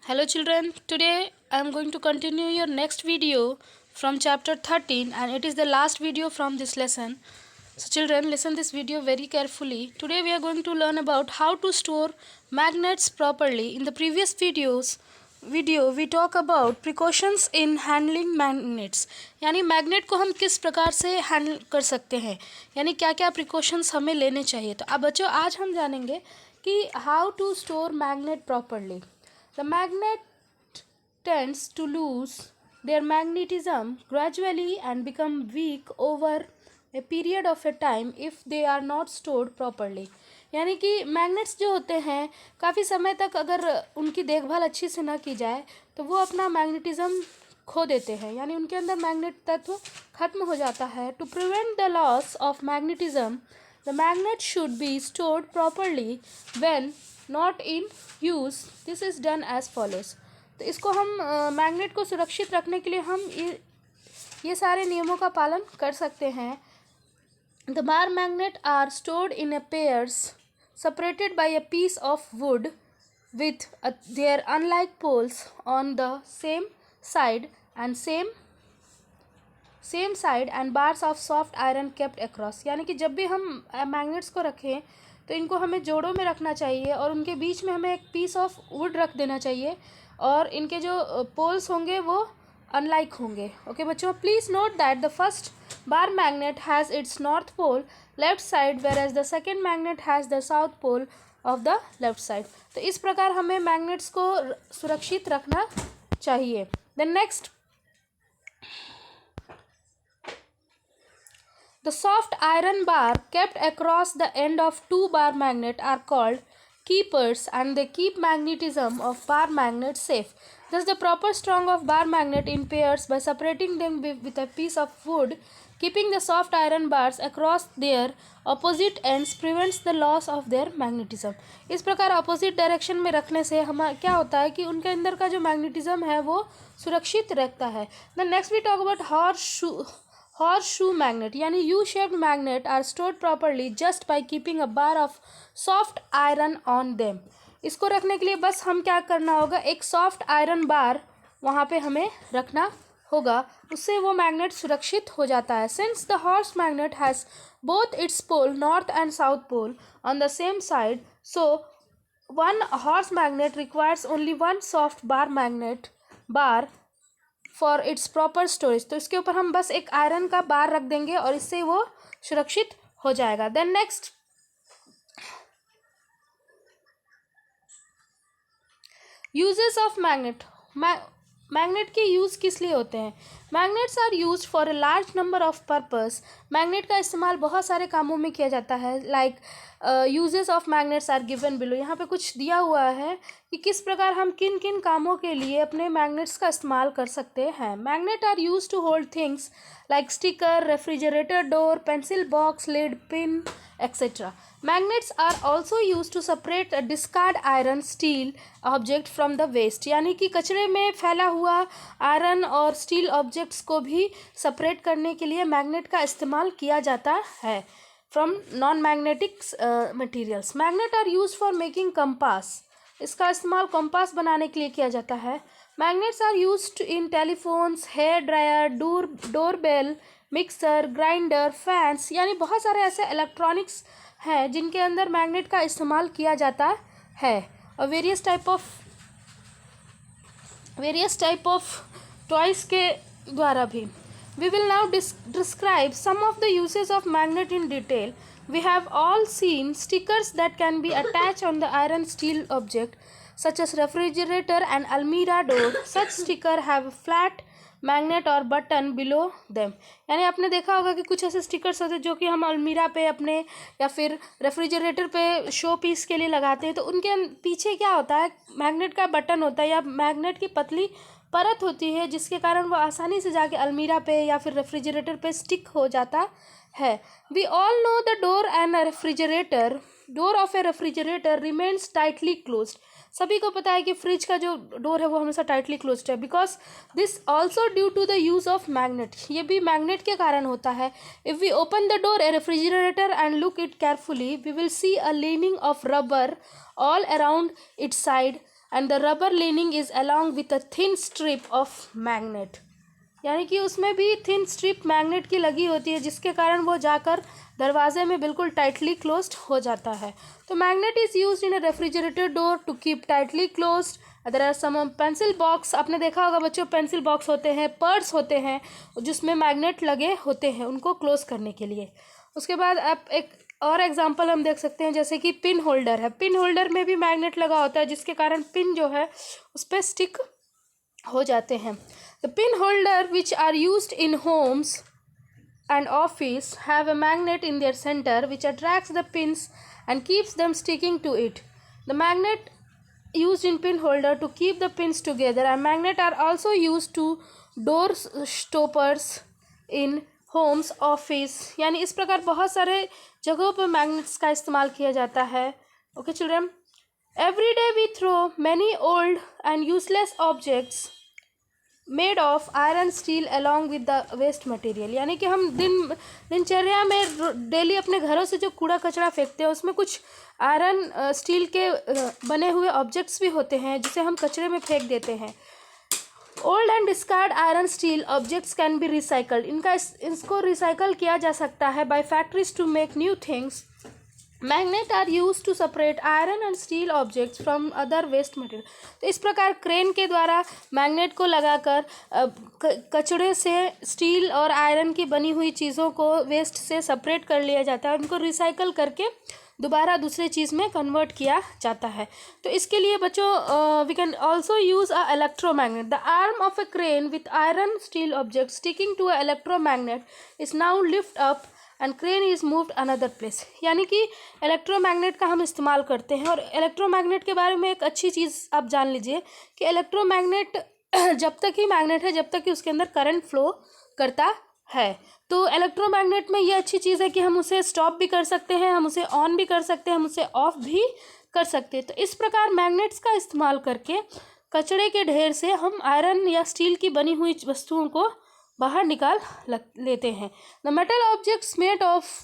Hello children, today I am going to continue your next video from chapter 13 and it is the last video from this lesson. So children, listen this video very carefully. Today we are going to learn about how to store magnets properly. In the previous video we talk about precautions in handling magnets. यानी magnet को हम किस प्रकार से handle कर सकते हैं, यानी क्या क्या प्रिकॉशंस हमें लेने चाहिए. तो अब बच्चों आज हम जानेंगे कि how to store magnet properly. The magnet tends to lose their magnetism gradually and become weak over a period of a time if they are not stored properly. यानी कि मैग्नेट्स जो होते हैं काफ़ी समय तक अगर उनकी देखभाल अच्छी से ना की जाए तो वो अपना मैग्नेटिज्म खो देते हैं, यानी उनके अंदर मैग्नेट तत्व खत्म हो जाता है. To prevent the loss of magnetism the magnet should be stored properly when not in use. This is done as follows. तो इसको हम मैग्नेट को सुरक्षित रखने के लिए हम ये सारे नियमों का पालन कर सकते हैं. The bar magnet are stored in a pairs separated by a piece of wood with their unlike poles on the same side and bars of soft iron kept across. यानी कि जब भी हम मैग्नेट्स को रखें तो इनको हमें जोड़ों में रखना चाहिए और उनके बीच में हमें एक पीस ऑफ वुड रख देना चाहिए और इनके जो पोल्स होंगे वो अनलाइक होंगे. ओके बच्चों, please note that the first bar magnet has its north pole left side whereas the second magnet has the south pole of the left side. तो इस प्रकार हमें मैग्नेट्स को सुरक्षित रखना चाहिए. Then next, the soft iron bar kept across the end of two bar magnet are called keepers and they keep magnetism of bar magnet safe. Thus the proper strong of bar magnet in pairs by separating them with a piece of wood keeping the soft iron bars across their opposite ends prevents the loss of their magnetism. इस प्रकार opposite direction में रखने से हम क्या होता है कि उनके अंदर का जो मैग्नेटिज्म है वो सुरक्षित रहता है. Then next we talk about horseshoe magnet. यानी U shaped magnet are stored properly just by keeping a bar of soft iron on them. इसको रखने के लिए बस हम क्या करना होगा, एक सॉफ्ट आयरन बार वहाँ पे हमें रखना होगा, उससे वो मैग्नेट सुरक्षित हो जाता है. Since the horse magnet has both its pole north and south pole on the same side so one horse magnet requires only one soft bar for its proper storage. तो इसके ऊपर हम बस एक आयरन का बार रख देंगे और इससे वो सुरक्षित हो जाएगा. Then next, uses of magnet के यूज़ किस लिए होते हैं. Magnets are use for a large number of purpose. Magnet का इस्तेमाल बहुत सारे कामों में किया जाता है. Like uses of magnets are given below. यहाँ पे कुछ दिया हुआ है कि किस प्रकार हम किन किन कामों के लिए अपने मैग्नेट्स का इस्तेमाल कर सकते हैं. Magnet are use to hold things like sticker, refrigerator door, pencil box, lid, pin etc. Magnets are also used to separate a discard iron steel object from the waste. यानी कि कचरे में फैला हुआ आयरन और स्टील ऑब्जेक्ट्स को भी separate करने के लिए मैग्नेट का इस्तेमाल किया जाता है from non magnetic materials. Magnet are use for making compass. इसका इस्तेमाल कंपास बनाने के लिए किया जाता है. Magnets are used in telephones, hair dryer, doorbell, mixer, grinder, fans. यानी बहुत सारे ऐसे इलेक्ट्रॉनिक्स हैं जिनके अंदर मैग्नेट का इस्तेमाल किया जाता है. और वेरियस टाइप ऑफ टॉयज़ के द्वारा भी. We will now describe some of the usage of magnet in detail. We have all seen stickers that can be attached on the iron steel object such as refrigerator and almirah door. Such sticker have a flat magnet or button below them. यानी आपने देखा होगा कि कुछ ऐसे stickers होते हैं जो कि हम अलमीरा पे अपने या फिर रेफ्रिजरेटर पे शो पीस के लिए लगाते हैं. तो उनके पीछे क्या होता है, मैग्नेट का बटन होता है या मैग्नेट की पतली परत होती है जिसके कारण वो आसानी से जाके अलमीरा पे या फिर रेफ्रिजरेटर पे स्टिक हो जाता है. We all know the door of a refrigerator remains tightly closed. सभी को पता है कि फ्रिज का जो डोर है वो हमेशा टाइटली क्लोज्ड है. Because this also due to the use of magnet. ये भी मैग्नेट के कारण होता है. If we open the door a refrigerator and look it carefully we will see a lining of rubber all around its side and the rubber lining is along with a thin strip of magnet. यानी कि उसमें भी thin strip magnet की लगी होती है, जिसके कारण वो जाकर दरवाजे में बिल्कुल टाइटली क्लोज्ड हो जाता है. तो magnet is used in a refrigerator door to keep tightly closed. Other are some pencil box. आपने देखा होगा बच्चों, पेंसिल बॉक्स होते हैं, पर्स होते हैं जिसमें मैग्नेट लगे होते हैं उनको क्लोज करने के लिए. उसके बाद आप एक और एग्जांपल हम देख सकते हैं, जैसे कि पिन होल्डर है. पिन होल्डर में भी मैग्नेट लगा होता है, जिसके कारण पिन जो है उस पर स्टिक हो जाते हैं. The pin holder which are used in homes and office have a magnet in their center which attracts the pins and keeps them sticking to it. The magnet used in pin holder to keep the pins together and magnet are also used to door stoppers in homes, office. यानी इस प्रकार बहुत सारे जगहों पर magnets का इस्तेमाल किया जाता है. Okay children, every day we throw many old and useless objects made of iron steel along with the waste material. यानी कि हम दिनचर्या में डेली अपने घरों से जो कूड़ा कचरा फेंकते हैं उसमें कुछ आयरन स्टील के बने हुए ऑब्जेक्ट्स भी होते हैं जिसे हम कचरे में फेंक देते हैं. Old and discard iron steel objects can be recycled. इसको रिसाइकल किया जा सकता है by factories to make new things. Magnet are use to separate iron and steel objects from other waste material. तो इस प्रकार क्रेन के द्वारा मैग्नेट को लगाकर कचड़े से स्टील और आयरन की बनी हुई चीज़ों को वेस्ट से सेपरेट कर लिया जाता है, उनको रिसाइकल करके दोबारा दूसरे चीज़ में कन्वर्ट किया जाता है. तो इसके लिए बच्चों we can also use a electromagnet. The arm of a crane with iron steel object sticking to a electromagnet is now lift up and crane is moved another place. यानी कि इलेक्ट्रोमैग्नेट का हम इस्तेमाल करते हैं. और इलेक्ट्रोमैग्नेट के बारे में एक अच्छी चीज़ आप जान लीजिए कि इलेक्ट्रोमैग्नेट जब तक ही मैग्नेट है जब तक कि उसके अंदर करंट फ्लो करता है. तो इलेक्ट्रोमैग्नेट में ये अच्छी चीज़ है कि हम उसे स्टॉप भी कर सकते हैं, हम उसे ऑन भी कर सकते हैं, हम उसे ऑफ भी कर सकते हैं. तो इस प्रकार मैग्नेट्स का इस्तेमाल करके कचड़े के ढेर से हम आयरन या स्टील की बनी हुई वस्तुओं को बाहर निकाल लेते हैं. The metal objects made of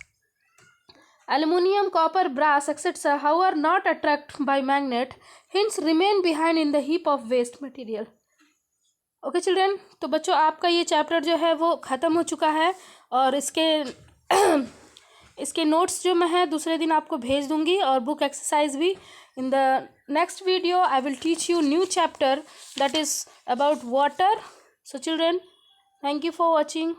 aluminum, copper, brass, etc. how are not attracted by magnet, hence remain behind in the heap of waste material. Okay children, तो बच्चों आपका ये चैप्टर जो है वो ख़त्म हो चुका है और इसके नोट्स जो मैं है दूसरे दिन आपको भेज दूंगी और बुक एक्सरसाइज भी. In the next video I will teach you new chapter that is about water. So children, thank you for watching.